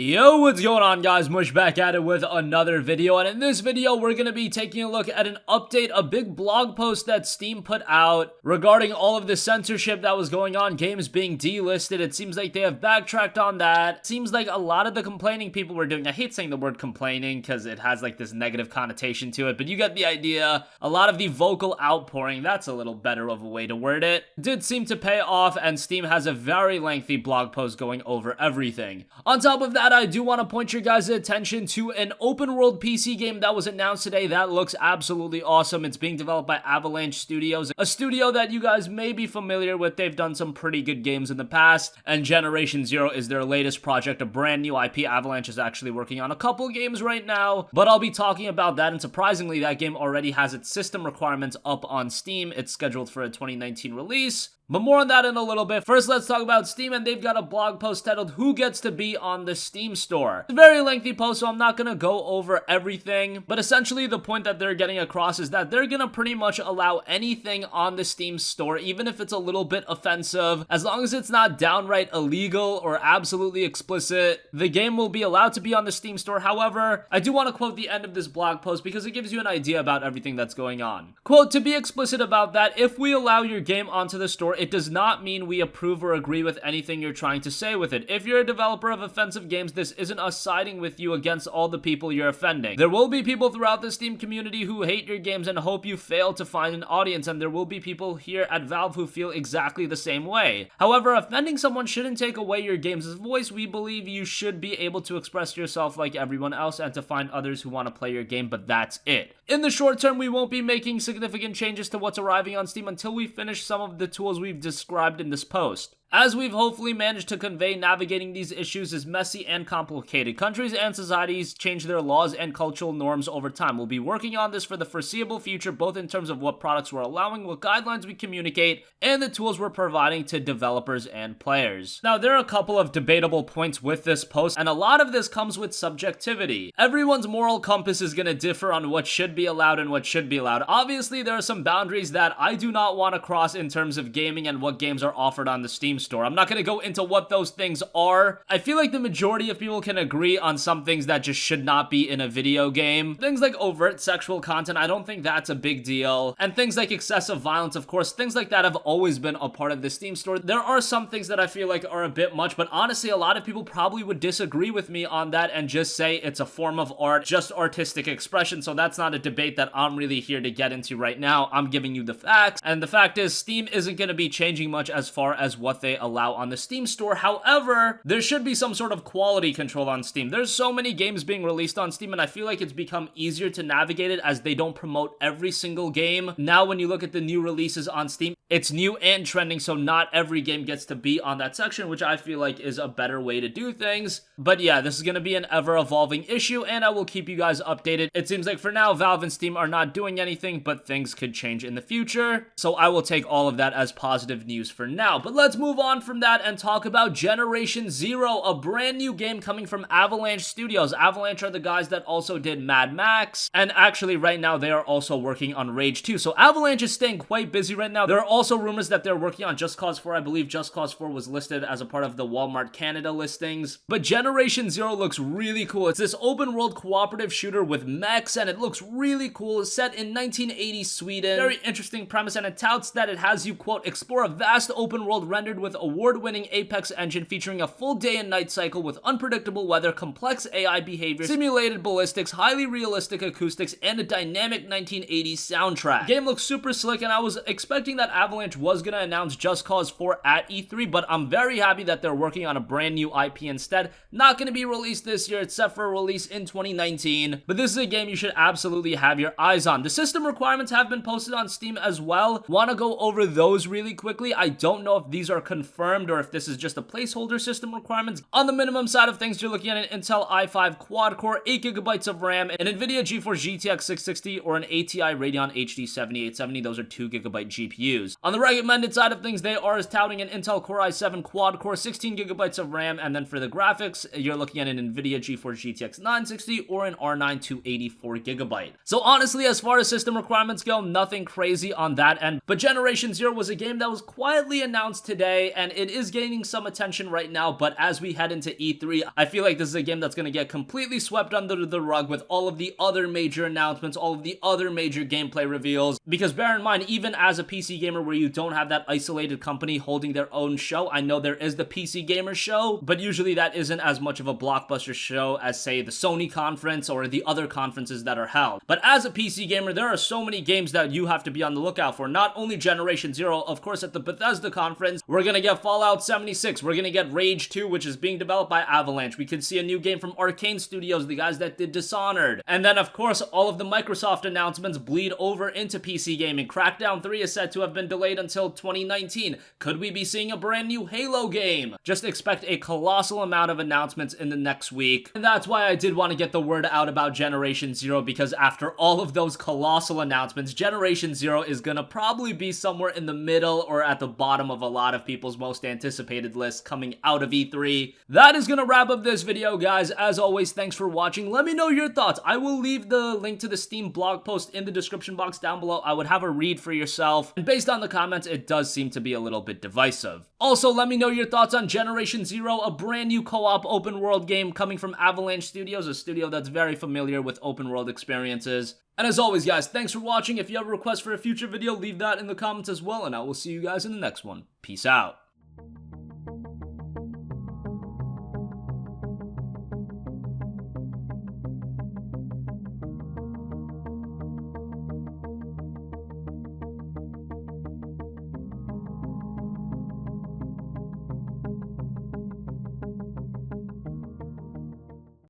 Yo, what's going on, guys? Mush back at it with another video, and in this video we're going to be taking a look at an update, a big blog post that Steam put out regarding all of the censorship that was going on, games being delisted. It seems like they have backtracked on that. It seems like a lot of the complaining people were doing, I hate saying the word complaining because it has like this negative connotation to it, but you get the idea. A lot of the vocal outpouring, that's a little better of a way to word it, did seem to pay off, and Steam has a very lengthy blog post going over everything. On top of that, I do want to point your guys' attention to an open world PC game that was announced today that looks absolutely awesome. It's being developed by Avalanche Studios, a studio that you guys may be familiar with. They've done some pretty good games in the past, and Generation Zero is their latest project, a brand new IP. Avalanche is actually working on a couple games right now, but I'll be talking about that, and surprisingly, that game already has its system requirements up on Steam. It's scheduled for a 2019 release. But more on that in a little bit. First, let's talk about Steam, and they've got a blog post titled, Who Gets to Be on the Steam Store? It's a very lengthy post, so I'm not going to go over everything, but essentially the point that they're getting across is that they're going to pretty much allow anything on the Steam Store, even if it's a little bit offensive, as long as it's not downright illegal or absolutely explicit, the game will be allowed to be on the Steam Store. However, I do want to quote the end of this blog post because it gives you an idea about everything that's going on. Quote, to be explicit about that, if we allow your game onto the store, it does not mean we approve or agree with anything you're trying to say with it. If you're a developer of offensive games, this isn't us siding with you against all the people you're offending. There will be people throughout the Steam community who hate your games and hope you fail to find an audience, and there will be people here at Valve who feel exactly the same way. However, offending someone shouldn't take away your game's voice. We believe you should be able to express yourself like everyone else and to find others who want to play your game, but that's it. In the short term, we won't be making significant changes to what's arriving on Steam until we finish some of the tools we've described in this post. As we've hopefully managed to convey, navigating these issues is messy and complicated. Countries and societies change their laws and cultural norms over time. We'll be working on this for the foreseeable future, both in terms of what products we're allowing, what guidelines we communicate, and the tools we're providing to developers and players. Now, there are a couple of debatable points with this post, and a lot of this comes with subjectivity. Everyone's moral compass is going to differ on what should be allowed and what should be allowed. Obviously, there are some boundaries that I do not want to cross in terms of gaming and what games are offered on the Steam Store. I'm not going to go into what those things are. I feel like the majority of people can agree on some things that just should not be in a video game. Things like overt sexual content, I don't think that's a big deal. And things like excessive violence, of course, things like that have always been a part of the Steam Store. There are some things that I feel like are a bit much, but honestly, a lot of people probably would disagree with me on that and just say it's a form of art, just artistic expression. So that's not a debate that I'm really here to get into right now. I'm giving you the facts. And the fact is, Steam isn't going to be changing much as far as what they allow on the Steam Store. However, there should be some sort of quality control on Steam. There's so many games being released on Steam, and I feel like it's become easier to navigate it as they don't promote every single game. Now, when you look at the new releases on Steam, it's new and trending, so not every game gets to be on that section, which I feel like is a better way to do things. But yeah, this is going to be an ever-evolving issue, and I will keep you guys updated. It seems like for now, Valve and Steam are not doing anything, but things could change in the future. So I will take all of that as positive news for now. But let's move on from that and talk about Generation Zero, a brand new game coming from Avalanche Studios. Avalanche are the guys that also did Mad Max, and actually right now they are also working on Rage 2. So Avalanche is staying quite busy right now. There are also rumors that they're working on Just Cause 4. I believe Just Cause 4 was listed as a part of the Walmart Canada listings. But Generation Zero looks really cool. It's this open world cooperative shooter with mechs, and it looks really cool. It's set in 1980 Sweden. Very interesting premise, and it touts that it has you, quote, explore a vast open world rendered with award-winning Apex engine featuring a full day and night cycle with unpredictable weather, complex AI behavior, simulated ballistics, highly realistic acoustics, and a dynamic 1980s soundtrack. The game looks super slick, and I was expecting that Avalanche was going to announce Just Cause 4 at E3, but I'm very happy that they're working on a brand new IP instead. Not going to be released this year, except for a release in 2019, but this is a game you should absolutely have your eyes on. The system requirements have been posted on Steam as well. Want to go over those really quickly? I don't know if these are confirmed or if this is just a placeholder system requirements. On the minimum side of things, you're looking at an Intel i5 quad-core, 8GB of RAM, an NVIDIA GeForce GTX 660, or an ATI Radeon HD 7870. Those are 2GB GPUs. On the recommended side of things, they are touting an Intel Core i7 quad-core, 16GB of RAM, and then for the graphics, you're looking at an NVIDIA GeForce GTX 960 or an R9 284GB. So honestly, as far as system requirements go, nothing crazy on that end, but Generation Zero was a game that was quietly announced today, and it is gaining some attention right now, but as we head into E3, I feel like this is a game that's going to get completely swept under the rug with all of the other major announcements, all of the other major gameplay reveals, because bear in mind, even as a PC gamer where you don't have that isolated company holding their own show, I know there is the PC Gamer show, but usually that isn't as much of a blockbuster show as, say, the Sony conference or the other conferences that are held. But as a PC gamer, there are so many games that you have to be on the lookout for. Not only Generation Zero, of course, at the Bethesda conference, we're gonna get Fallout 76, we're gonna get Rage 2, which is being developed by Avalanche. We could see a new game from Arcane Studios, the guys that did Dishonored. And then, of course, all of the Microsoft announcements bleed over into PC gaming. Crackdown 3 is said to have been delayed until 2019. Could we be seeing a brand new Halo game? Just expect a colossal amount of announcements in the next week. And that's why I did want to get the word out about Generation Zero, because after all of those colossal announcements, Generation Zero is gonna probably be somewhere in the middle or at the bottom of a lot of people's most anticipated lists coming out of E3. That is gonna wrap up this video, guys. As always, thanks for watching. Let me know your thoughts. I will leave the link to the Steam blog post in the description box down below. I would have a read for yourself. And based on the comments, it does seem to be a little bit divisive. Also, let me know your thoughts on Generation Zero, a brand new co-op open world game coming from Avalanche Studios, a studio that's very familiar with open world experiences. And as always, guys, thanks for watching. If you have a request for a future video, leave that in the comments as well, and I will see you guys in the next one. Peace out.